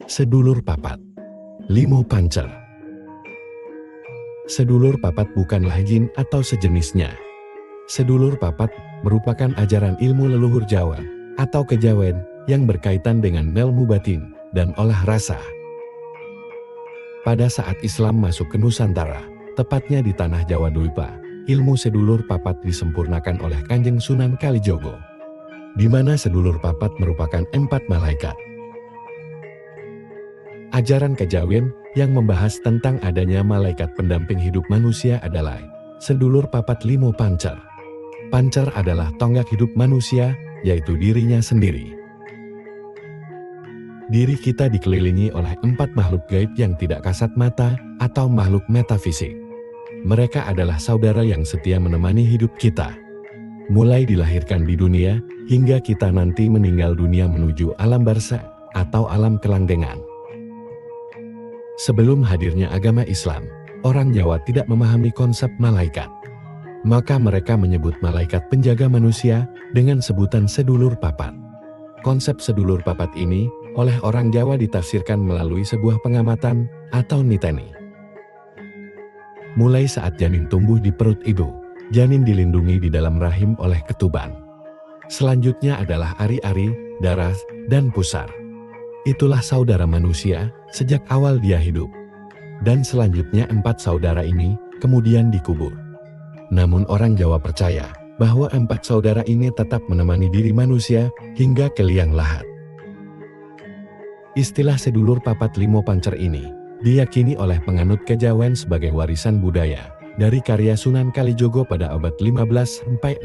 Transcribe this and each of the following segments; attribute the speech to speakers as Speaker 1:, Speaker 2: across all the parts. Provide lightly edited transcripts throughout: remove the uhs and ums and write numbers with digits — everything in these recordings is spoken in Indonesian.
Speaker 1: Sedulur papat. Limo Pancer. Sedulur papat bukanlah jin atau sejenisnya. Sedulur papat merupakan ajaran ilmu leluhur Jawa atau kejawen yang berkaitan dengan ilmu batin dan olah rasa. Pada saat Islam masuk ke Nusantara, tepatnya di tanah Jawa Dwipa, ilmu sedulur papat disempurnakan oleh Kanjeng Sunan Kalijogo, di mana sedulur papat merupakan 4 malaikat. Ajaran kejawen yang membahas tentang adanya malaikat pendamping hidup manusia adalah sedulur papat limo pancer. Pancer adalah tonggak hidup manusia, yaitu dirinya sendiri. Diri kita dikelilingi oleh 4 makhluk gaib yang tidak kasat mata atau makhluk metafisik. Mereka adalah saudara yang setia menemani hidup kita. Mulai dilahirkan di dunia, hingga kita nanti meninggal dunia menuju alam barzakh atau alam kelanggengan. Sebelum hadirnya agama Islam, orang Jawa tidak memahami konsep malaikat. Maka mereka menyebut malaikat penjaga manusia dengan sebutan sedulur papat. Konsep sedulur papat ini oleh orang Jawa ditafsirkan melalui sebuah pengamatan atau niteni. Mulai saat janin tumbuh di perut ibu, janin dilindungi di dalam rahim oleh ketuban. Selanjutnya adalah ari-ari, daras, dan pusar. Itulah saudara manusia sejak awal dia hidup. Dan selanjutnya 4 saudara ini kemudian dikubur. Namun orang Jawa percaya bahwa 4 saudara ini tetap menemani diri manusia hingga ke liang lahat. Istilah sedulur papat limo pancer ini diyakini oleh penganut kejawen sebagai warisan budaya dari karya Sunan Kalijogo pada abad 15-16.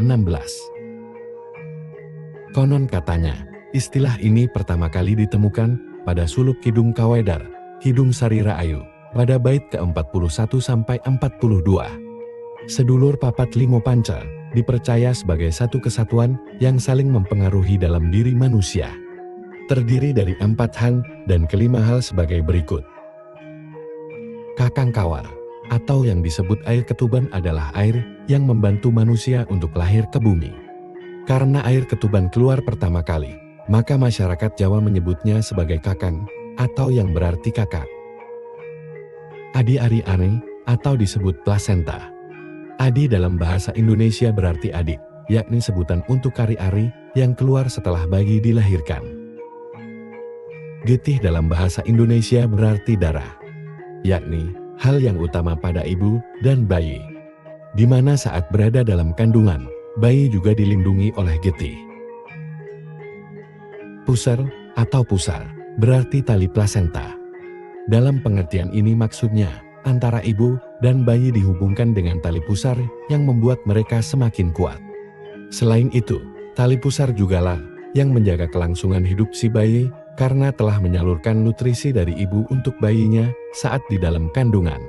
Speaker 1: Konon katanya, istilah ini pertama kali ditemukan pada suluk Kidung Kawedar, Kidung Sari Raayu, pada bait ke-41-42. Sedulur papat limo pancer dipercaya sebagai satu kesatuan yang saling mempengaruhi dalam diri manusia. Terdiri dari 4 hal dan kelima hal sebagai berikut. Kakang kawar, atau yang disebut air ketuban adalah air yang membantu manusia untuk lahir ke bumi. Karena air ketuban keluar pertama kali, maka masyarakat Jawa menyebutnya sebagai kakang, atau yang berarti kakak. Adi ari-ari, atau disebut plasenta. Adi dalam bahasa Indonesia berarti adik, yakni sebutan untuk ari-ari yang keluar setelah bayi dilahirkan. Getih dalam bahasa Indonesia berarti darah, yakni hal yang utama pada ibu dan bayi, di mana saat berada dalam kandungan, bayi juga dilindungi oleh getih. Pusar atau pusar berarti tali plasenta. Dalam pengertian ini maksudnya antara ibu dan bayi dihubungkan dengan tali pusar yang membuat mereka semakin kuat. Selain itu, tali pusar jugalah yang menjaga kelangsungan hidup si bayi karena telah menyalurkan nutrisi dari ibu untuk bayinya saat di dalam kandungan.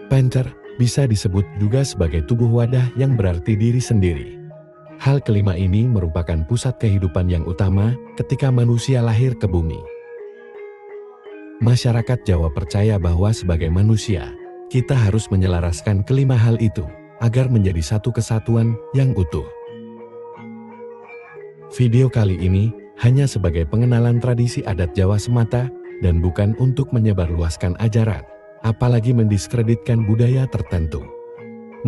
Speaker 1: Pancer bisa disebut juga sebagai tubuh wadah yang berarti diri sendiri. Hal kelima ini merupakan pusat kehidupan yang utama ketika manusia lahir ke bumi. Masyarakat Jawa percaya bahwa sebagai manusia, kita harus menyelaraskan kelima hal itu agar menjadi satu kesatuan yang utuh. Video kali ini hanya sebagai pengenalan tradisi adat Jawa semata dan bukan untuk menyebarluaskan ajaran, apalagi mendiskreditkan budaya tertentu.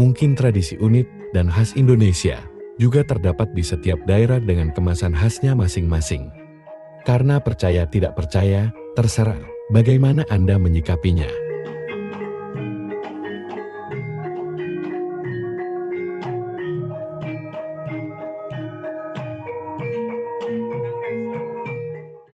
Speaker 1: Mungkin tradisi unik dan khas Indonesia juga terdapat di setiap daerah dengan kemasan khasnya masing-masing. Karena percaya tidak percaya, terserah bagaimana Anda menyikapinya.